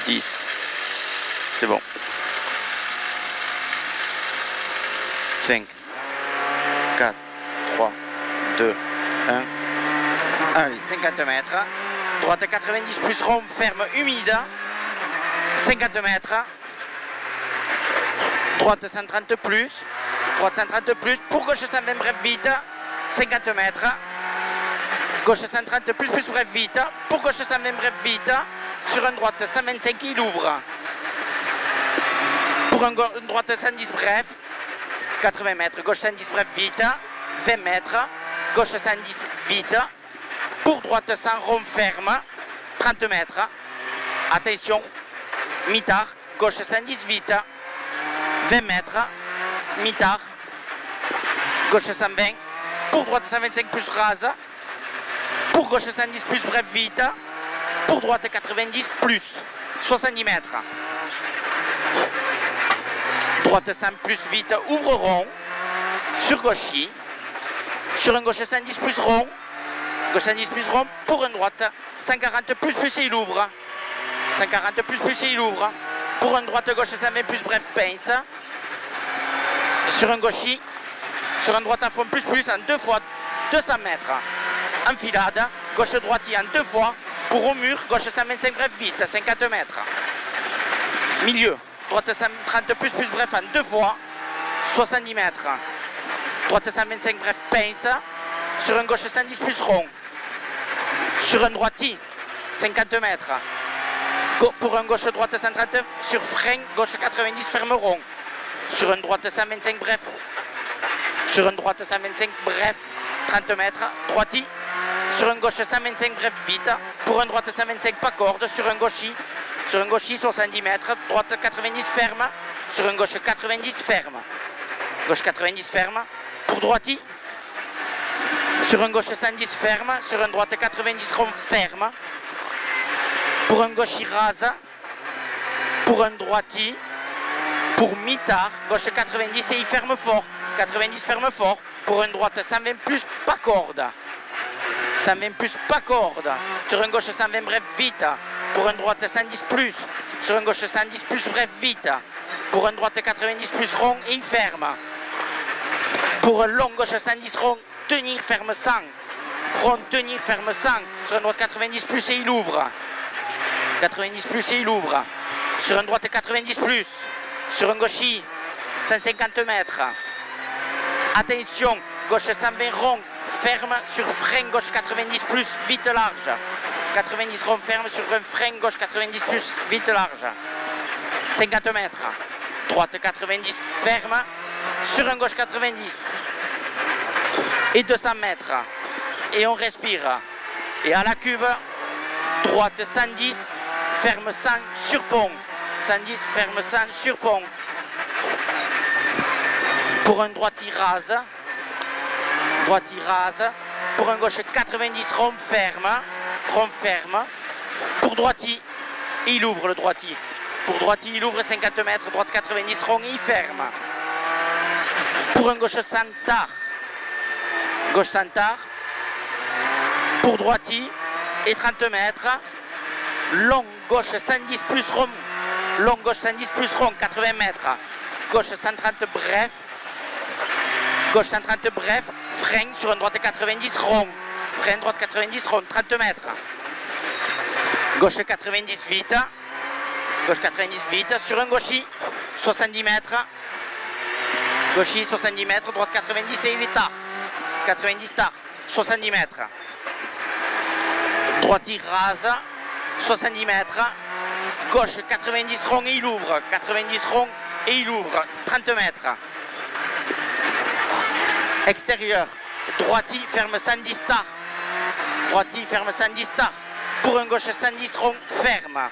10. C'est bon. 5, 4, 3, 2, 1. Allez, 50 mètres. Droite 90 plus rond, ferme, humide. 50 mètres. Droite 130 plus. Droite 130 plus. Pour gauche 120 bref vite. 50 mètres. Gauche 130 plus bref vite. Pour gauche 120 bref vite. Sur une droite 125 il ouvre. Pour une droite 110 bref. 80 mètres. Gauche 110 bref vite. 20 mètres. Gauche 110 vite. Pour droite 100 rond ferme. 30 mètres. Attention. Mi-tard. Gauche 110 vite. 20 mètres. Mi-tard. Gauche 120. Pour droite 125 plus rase. Pour gauche 110 plus bref vite. Pour droite 90 plus 70 mètres. Droite 100 plus vite, ouvre rond. Sur gauchy. Sur un gauche 110 plus rond. Gauche 110 plus rond. Pour une droite 140 plus et il ouvre. 140 plus et il ouvre. Pour une droite gauche 120 plus bref pince. Sur un gauchy. Sur une droite à fond plus en deux fois 200 mètres. Enfilade. Gauche droitier en deux fois. Pour au mur. Gauche 125 bref vite. 50 mètres. Milieu. Droite 130 plus bref en deux fois. 70 mètres. Droite 125 bref pince. Sur un gauche 110 plus rond. Sur un droitier. 50 mètres. Pour un gauche droite 130 sur frein. Gauche 90 ferme rond. Sur une droite 125 bref. Sur une droite 125 bref. 30 mètres. Droitier. Sur un gauche 125 bref vite. Pour un droite 125 pas corde. Sur un gauchy. Sur un gauchy 70 mètres. Droite 90 ferme. Sur un gauche 90 ferme. Gauche 90 ferme. Pour droitier. Sur un gauche 110 ferme. Sur un droite 90 rond ferme. Pour un gauchy rase. Pour un droitier. Pour mi-tard. Gauche 90 et il ferme fort. 90 ferme fort. Pour une droite 120 plus pas corde. 120 plus pas corde. Sur un gauche 120 bref vite. Pour une droite 110 plus. Sur un gauche 110 plus bref vite. Pour une droite 90 plus rond et il ferme. Pour un long gauche 110 rond, tenir ferme 100. Rond tenir ferme 100. Sur une droite 90 plus et il ouvre. 90 plus et il ouvre. Sur une droite 90 plus. Sur un gauchy 150 mètres. Attention, gauche 120 rond. Ferme sur frein gauche 90 plus, vite large. 90 rond ferme sur un frein gauche 90 plus, vite large. 50 mètres. Droite 90 ferme sur un gauche 90. Et 200 mètres. Et on respire. Et à la cuve, droite 110, ferme 100 sur pont. 110, ferme 100 sur pont. Pour un droitier rase. Droitier rase. Pour un gauche 90 rond ferme. Rond ferme. Pour droitier, il ouvre le droitier. Pour droitier, il ouvre 50 mètres. Droite 90 rond, il ferme. Pour un gauche 100 tard. Gauche 100 tard. Pour droitier et 30 mètres. Long gauche 110 plus rond. Long gauche 110 plus rond, 80 mètres. Gauche 130 bref. Gauche 130 bref, frein sur une droite 90 rond. Frein droite 90 rond, 30 mètres. Gauche 90 vite. Gauche 90 vite. Sur un gauchy, 70 mètres. Gauchy, 70 mètres. Droite 90 et il est tard. 90 tard, 70 mètres. Droitier rase, 70 mètres. Gauche 90 rond et il ouvre. 90 rond et il ouvre. 30 mètres. Extérieur. Droitier ferme 110 tard. Droitier ferme 110 tard. Pour un gauche 110 rond ferme.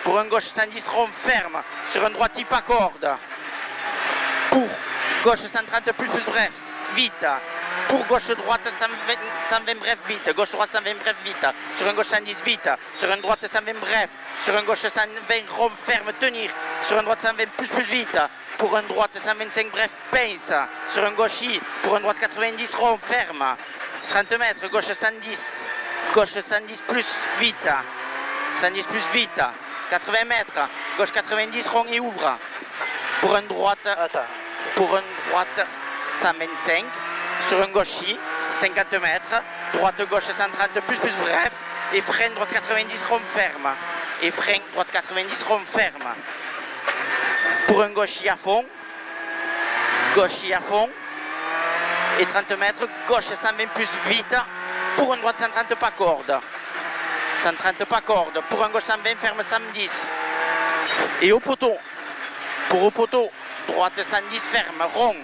Pour un gauche 110 rond ferme. Sur un droitier pas corde. Pour gauche 130 plus bref. Vite. Pour gauche droite 120 bref vite. Gauche droite 120 bref vite. Sur un gauche 110 vite. Sur une droite 120 bref. Sur un gauche 120 rond ferme tenir. Sur une droite 120 plus vite. Pour un droite 125 bref pince. Sur un gauchy. Pour un droite 90 rond ferme. 30 mètres. Gauche 110. Gauche 110 plus vite. 110 plus vite. 80 mètres, gauche 90, rond et ouvre. Pour une droite, 125, sur un gauchis, 50 mètres, droite gauche 130, plus bref, et frein droite 90, rond ferme. Et frein droite 90, rond ferme. Pour un gauchis à fond, et 30 mètres, gauche 120 plus vite, pour une droite 130 pas corde. 130 pas corde, pour un gauche 120, ferme 110. Et au poteau, pour au poteau, droite 110, ferme, rond,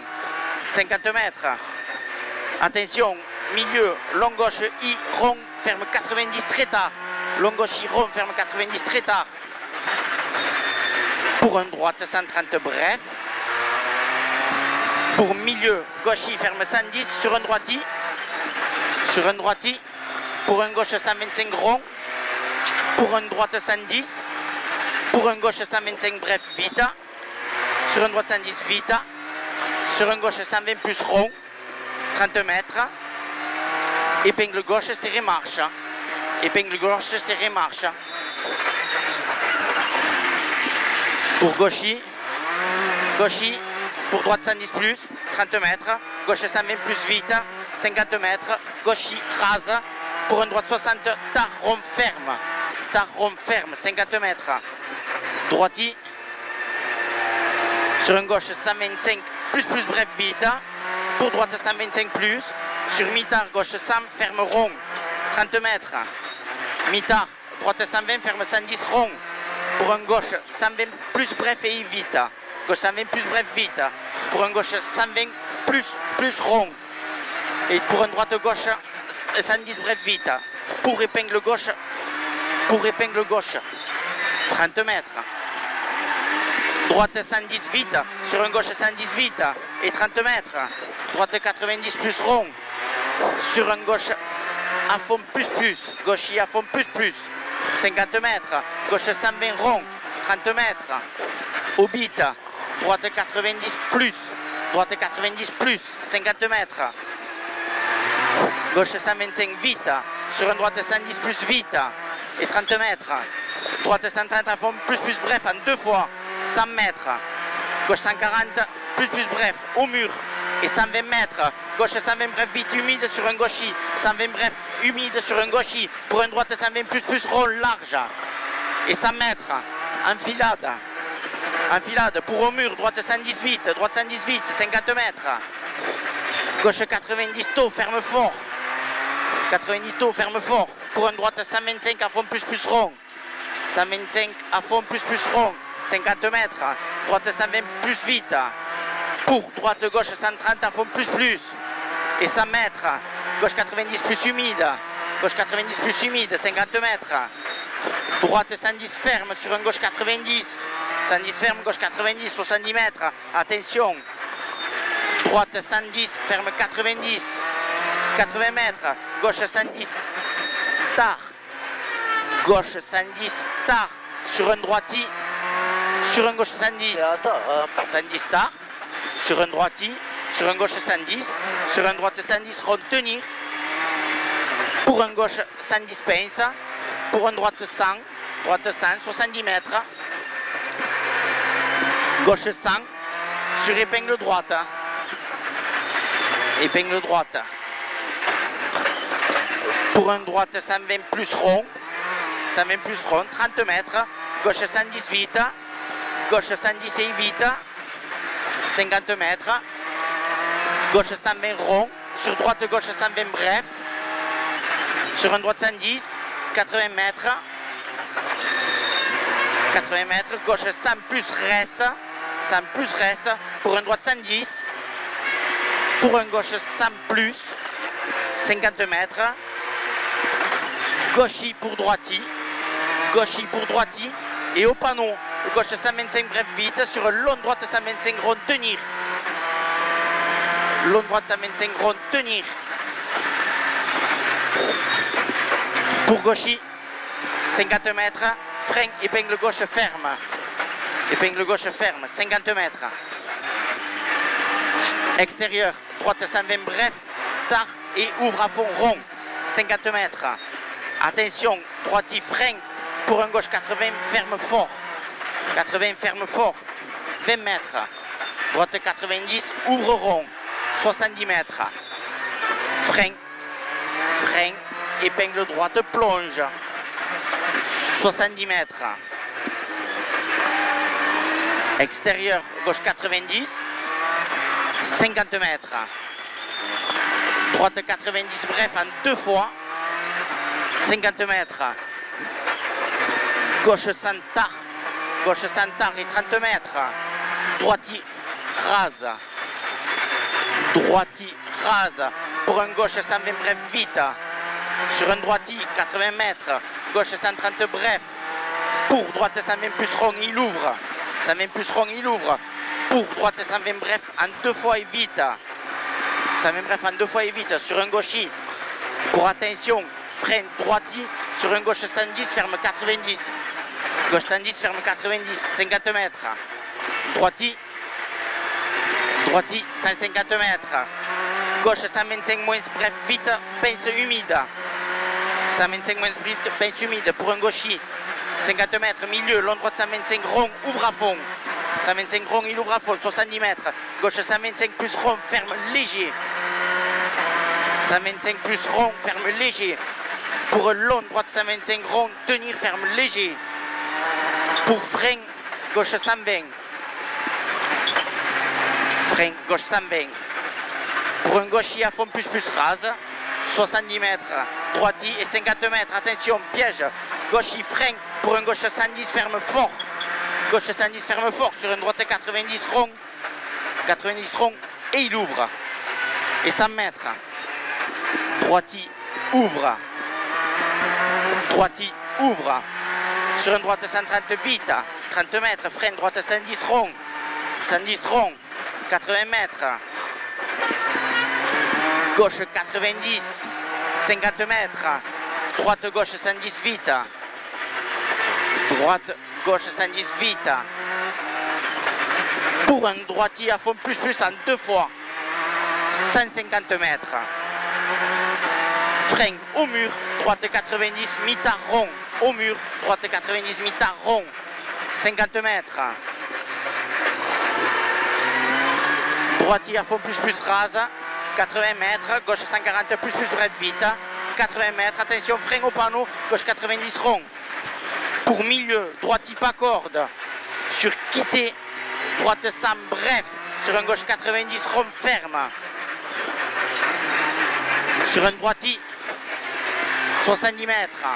50 mètres. Attention, milieu, long gauche, I, rond, ferme 90 très tard. Long gauche, I, rond, ferme 90 très tard. Pour un droite 130, bref. Pour milieu, gauche, I, ferme 110, sur un droite, I. Sur un droite, I. Pour un gauche 125, rond. Pour un droite 110. Pour un gauche 125, bref, vite. Sur un droite 110, vite. Sur un gauche 120 plus rond. 30 mètres. Épingle gauche, serré marche. Épingle gauche, serré marche. Pour gauchis. Gauchis. Pour droite 110 plus. 30 mètres. Gauche 120 plus vite. 50 mètres. Gauchis, rase. Pour un droite 60, tard, rond, ferme. Tard, rond, ferme, 50 mètres. Droiti. Sur un gauche 125, plus bref, vite. Pour droite 125 plus. Sur mi-tard, gauche 100, ferme rond. 30 mètres. Mi-tard, droite 120, ferme 110 rond. Pour un gauche 120 plus bref et vite. Gauche 120 plus bref, vite. Pour un gauche 120 plus rond. Et pour un droite gauche 110 bref, vite. Pour épingle gauche, 30 mètres. Droite 110 vite, sur un gauche 110 vite et 30 mètres. Droite 90 plus rond, sur un gauche à fond plus, gauchis à fond plus, 50 mètres. Gauche 120 rond, 30 mètres. Au bite, droite 90 plus, 50 mètres. Gauche 125 vite, sur un droite 110 plus vite et 30 mètres. Droite 130 à fond plus bref en deux fois, 100 mètres. Gauche 140 plus bref au mur et 120 mètres. Gauche 120 bref vite humide sur un gauchis, 120 bref humide sur un gauchis. Pour un droite 120 plus rond large et 100 mètres. Enfilade pour au mur, droite 110 vite, 50 mètres. Gauche 90 tôt, ferme fort. 90 tôt, ferme fort. Pour un droite 125 à fond plus rond. 125 à fond plus rond. 50 mètres. Droite 120 plus vite. Pour droite gauche 130 à fond plus. Et 100 mètres. Gauche 90 plus humide. Gauche 90 plus humide, 50 mètres. Droite 110 ferme sur un gauche 90. 110 ferme, gauche 90, 70 mètres. Attention. Droite 110, ferme 90. 80 mètres. Gauche 110 tard. Gauche 110 tard. Sur un droiti. Sur un gauche 110. 110 tard. Sur un droiti. Sur un gauche 110. Sur un droite 110 rond tenir. Pour un gauche 110 pince. Pour un droite 100. Droite 100, 70 mètres. Gauche 100. Sur épingle droite. Épingle droite. Pour un droite 120 plus rond. 120 plus rond, 30 mètres. Gauche 110 vite. Gauche 110 et vite. 50 mètres. Gauche 120 rond. Sur droite gauche 120 bref. Sur un droite 110. 80 mètres. 80 mètres. Gauche 100 plus reste. 100 plus reste. Pour un droite 110. Pour un gauche 100 plus. 50 mètres. Gauchis pour droiti. Gauchis pour droiti. Et au panneau. Gauche 125 bref vite. Sur long droite 125 rond tenir. Long droite 125 rond tenir. Pour gauchis. 50 mètres. Frein, épingle gauche ferme. Épingle gauche ferme. 50 mètres. Extérieur. Droite 120 bref. Tard et ouvre à fond rond. 50 mètres. Attention, droiti frein, pour un gauche 80, ferme fort. 80, ferme fort. 20 mètres. Droite 90, ouvre rond. 70 mètres. Frein. Frein. Épingle droite, plonge. 70 mètres. Extérieur, gauche 90. 50 mètres. Droite 90, bref, en 2 fois. 50 mètres. Gauche centar. Gauche centar et 30 mètres. Droiti rase. Droiti rase. Pour un gauche 120 bref vite. Sur un droiti 80 mètres. Gauche 130 bref. Pour droite 120 plus rond, il ouvre. 120 plus rond, il ouvre. Pour droite 120 bref en 2 fois et vite. 120 bref en 2 fois et vite. Sur un gauchi. Pour attention. Frein droiti. Sur un gauche 110, ferme 90. Gauche 110, ferme 90. 50 mètres. Droiti. Droiti, 150 mètres. Gauche 125 moins bref vite. Pince humide. 125 moins vite, pince humide. Pour un gauchi. 50 mètres, milieu, long droite 125 rond, ouvre à fond. 125 rond, il ouvre à fond, 70 mètres. Gauche 125 plus rond, ferme léger. 125 plus rond, ferme léger. Pour long droite 125 rond, tenir, ferme léger. Pour frein, gauche 120. Frein, gauche 120. Pour un gauchi à fond plus rase, 70 mètres. Droiti et 50 mètres, attention, piège. Gauchi, frein. Pour un gauche 110, ferme fort. Gauche 110, ferme fort. Sur une droite 90 rond. 90 rond. Et il ouvre. Et 100 mètres. Droiti, ouvre. Droiti, ouvre. Sur une droite 130 vite. 30 mètres. Frein, droite 110 rond. 110 rond. 80 mètres. Gauche 90. 50 mètres. Droite, gauche 110 vite. Droite, gauche 110 vite. Pour un droitier à fond plus en 2 fois. 150 mètres. Frein au mur. Droite 90, mi-tard rond. Au mur. Droite 90, mi-tard rond. 50 mètres. Droitier à fond plus rase. 80 mètres. Gauche 140 plus bref vite. 80 mètres. Attention, frein au panneau. Gauche 90 rond. Pour milieu, droiti pas corde. Sur quitter, droite 100 bref. Sur un gauche 90 rond ferme. Sur un droiti 70 mètres.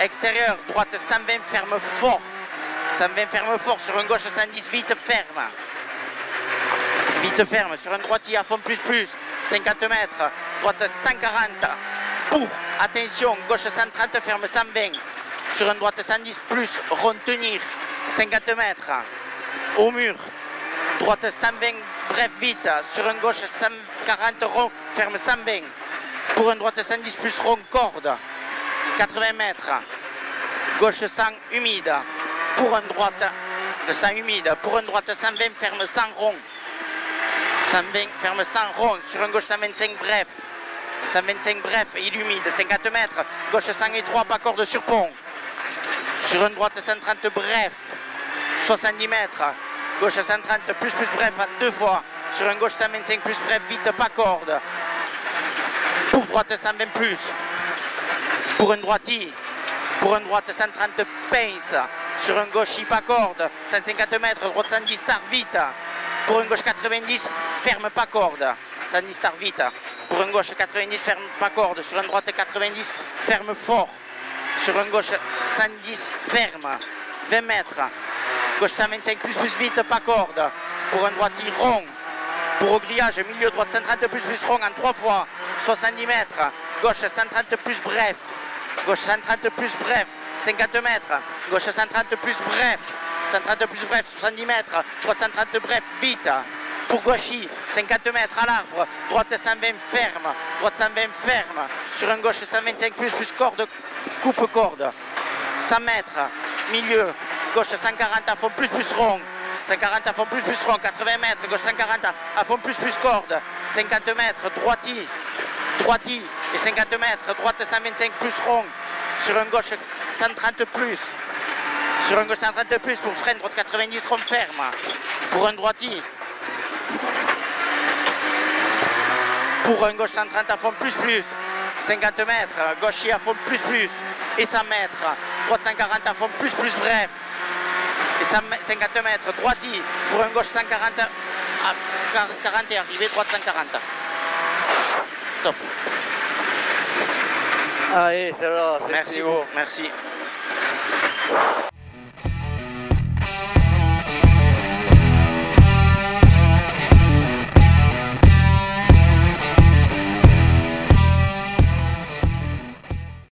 Extérieur, droite 120 ferme fort. 120 ferme fort. Sur un gauche 110 vite ferme. Vite ferme. Sur un droiti à fond plus. 50 mètres. Droite 140. Pour, attention, gauche 130 ferme 120. Sur une droite 110 plus, rond tenir, 50 mètres, au mur, droite 120, bref vite, sur une gauche 140 rond, ferme 120, pour une droite 110 plus rond, corde, 80 mètres, gauche 100 humide, pour une droite 100 humide, pour une droite 120, ferme 100 rond, 120, ferme 100 rond, sur une gauche 125 bref, 125 bref, il humide, 50 mètres, gauche 103, pas corde sur pont. Sur une droite 130 bref, 70 mètres, gauche 130 plus bref en 2 fois. Sur une gauche 125 plus bref, vite pas corde. Pour droite 120 plus. Pour une droiti, pour une droite 130 pince. Sur un gauche pas corde, 150 mètres, droite 110 tard vite. Pour une gauche 90, ferme pas corde. 110 tard vite. Pour une gauche 90, ferme pas corde. Sur une droite 90, ferme fort. Sur une gauche 110, ferme, 20 mètres. Gauche 125 plus vite, pas corde. Pour un droiti rond. Pour au grillage, milieu droite 130 plus rond en 3 fois. 70 mètres. Gauche 130 plus bref. Gauche 130 plus bref. 50 mètres. Gauche 130 plus bref. 130 plus bref, 70 mètres. Droite 130 bref, vite. Pour gauchi, 50 mètres à l'arbre. Droite 120 ferme. Droite 120 ferme. Sur un gauche 125 plus corde. Coupe corde. 100 mètres. Milieu. Gauche 140 à fond plus rond. 140 à fond plus rond. 80 mètres. Gauche 140 à fond plus corde. 50 mètres. Droiti. Et 50 mètres. Droite 125 plus rond. Sur un gauche 130 plus. Sur un gauche 130 plus pour frein droite 90 rond ferme. Pour un droitier. Pour un gauche 130 à fond plus. 50 mètres. Gauchier à fond plus. Et 100 mètres. Droite 140 à fond plus bref. Et 50 mètres. Droitier. Pour un gauche 140 à 40 et arrivé. Droite 140. Top. Allez, c'est là. Merci, merci.